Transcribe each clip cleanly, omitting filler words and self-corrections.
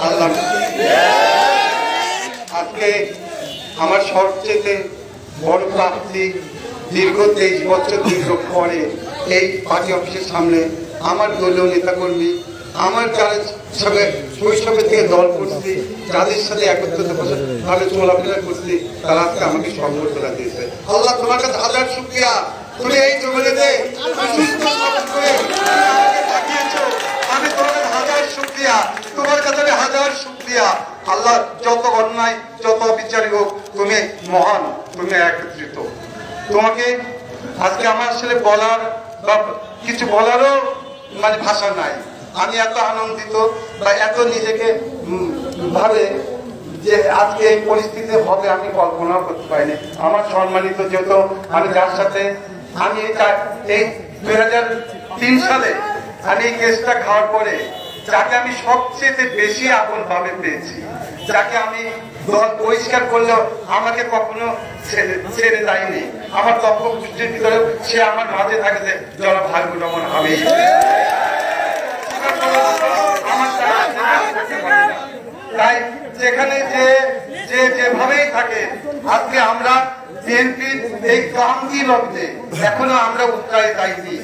আল্লাহ। আজকে আমার সবচেয়ে বড় প্রাপ্তি, দীর্ঘ 23 বছর দীর্ঘ পরে এই পার্টি অফিসের সামনে আমার দলীয় নেতাকর্মী, আমার যারা সঙ্গে শৈশবের থেকে দল করছি, যাদের সাথে একত্রিত ভাবে চলাফেরা করছি, তারা আজকে আমাকে সম্বর্ধনা দিয়েছে। আল্লাহ তোমার কাছে হাজার শুকরিয়া, তুমি এই জগতে আমি তোমার কাছে হাজার শুকরিয়া, তোমার কাছে আমি হাজার শুকরিয়া। আল্লাহ যত অন্যায় যত বিচারী হোক, তুমি মহান, তুমি একত্রিত। তোমাকে আজকে আমার আসলে বলার বা কিছু বলারও মানে ভাষা নাই। আমি এত আনন্দিত বা এত নিজেকে ভাবে যে আজকে এই পরিস্থিতি হবে আমি কল্পনা করতে পারিনি। আমার সম্মানিত যেহেতু আমি যার সাথে আমি এই 2003 সালে আমি এই কেসটা খাওয়ার পরে যাকে আমি সবচেয়ে বেশি আপন ভাবে পেয়েছি, যাকে আমি দল বহিষ্কার করলেও আমাকে কখনো ছেড়ে দেয়নি, আমার তথ্য গোষ্ঠীর ভিতরে সে আমার মাঝে থাকে যে জনাব হাবিবুর রহমান হাবিব। তাই যেখানে যে যেভাবেই থাকে, আজকে আমরা বিএনপির এই ক্রান্তি লগ্নে এখনো আমরা উত্তরায় যাইনি,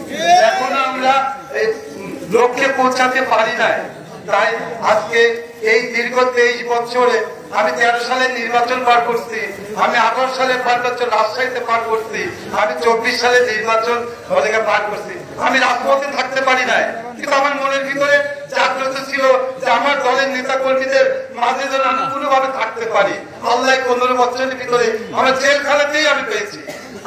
এখনো আমরা লক্ষ্যে পৌঁছাতে পারি নাই। তাই আজকে এই দীর্ঘ 23 বছরে আমি 13 সালে নির্বাচন পার করছি, আমি 18 সালে নির্বাচন রাজশাহীতে পার করছি, আমি 24 সালে নির্বাচন পার করছি। আমি রাজপথে থাকতে পারি নাই, কিন্তু আমার মনের ভিতরে জাগ্রত ছিল যে আমার দলের নেতা কর্মীদের মাঝে যেন আমি কোনোভাবে থাকতে পারি। আল্লাহ 15 বছরের ভিতরে আমার জেলখানাতেই আমি পেয়েছি।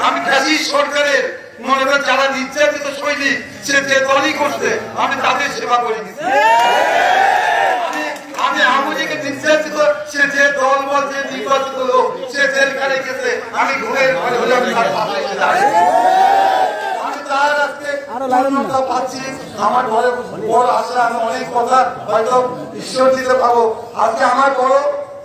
আমি ফ্যাসিস্ট সরকারের মনে করেন যারা নির্যাতিত সৈনিক, সে যে দলই করছে আমি তাদের সেবা করে দিচ্ছি। আমি আমুজিকে নির্যাতিত, সে যে দল বলছে নির্বাচিত লোক, সে জেলখানে গেছে, আমি ঘুমের ঘরে হলে আমি তার পাশে এসে দাঁড়াই। আমি তার আজকে পাচ্ছি, আমার ঘরে বড় আশা, আমি অনেক কথা হয়তো ঈশ্বর দিতে পাবো। আজকে আমার বড়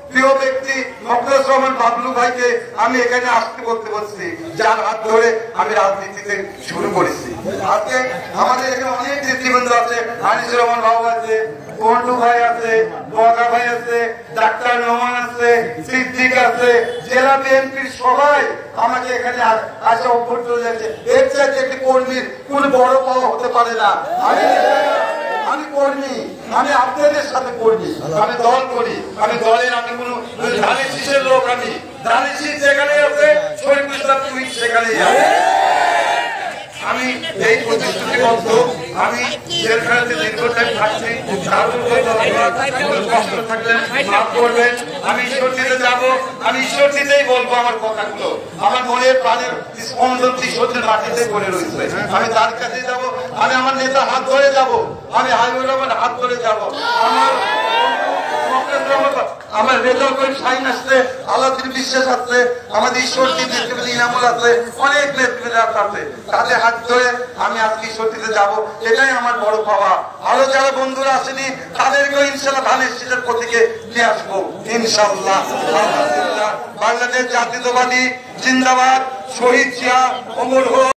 প্রিয় ব্যক্তি মকলেস রহমান বাবলু ভাইকে আমি এখানে আসতে বলতে বলছি, যার হাত ধরে আমি রাজনীতিতে শুরু করেছি। আজকে আমাদের এখানে অনেক নেতৃবৃন্দ আছে, আনিসুর রহমান বাবু আছে, কন্টু ভাই আছে, বগা ভাই আছে, ডাক্তার নোমান আছে, সিদ্দিক আছে, জেলা বিএনপির সবাই আমাকে এখানে আসা অভ্যর্থনা যাচ্ছে। এর চাইতে একটি কর্মীর কোন বড় পাওয়া হতে পারে না। আমি কর্মী, আমি আপনাদের সাথে কর্মী, আমি দল করি, আমি দলের আমি কোন ধানের শীষের লোক, আমি ধানের শীষ যেখানে আছে শরীফুল ইসলাম তুহিন সেখানেই আছে। আমি এই প্রতিশ্রুতিবদ্ধ, আমি জেলখানাতে দীর্ঘ টাইম থাকছি, কষ্ট থাকলে মাফ করবেন। আমি ঈশ্বর দিতে যাবো, আমি ঈশ্বর দিতেই বলবো আমার কথাগুলো। আমার মনের প্রাণের স্পন্দন ঈশ্বরের মাটিতে পড়ে রয়েছে, আমি তার কাছে যাবো, আমি আমার নেতা হাত ধরে যাবো, আমি হাবিবুর রহমান হাত ধরে যাবো, আমার রেজাল্ট সাইন আসছে, আল্লাহর বিশ্বাস আছে, আমাদের ঈশ্বর নেতৃত্বে ইনামুল আছে, অনেক নেতৃত্ব আছে, তাদের হাত ধরে আমি আজকে ঈশ্বর দিতে যাবো। এটাই আমার বড় পাওয়া। আরো যারা বন্ধুরা আসেনি তাদেরকেও ইনশাল্লাহ ধানের শীষের প্রতীকে নিয়ে আসবো ইনশাল্লাহ। বাংলাদেশ জাতীয়তাবাদী জিন্দাবাদ, শহীদ জিয়া অমর হোক।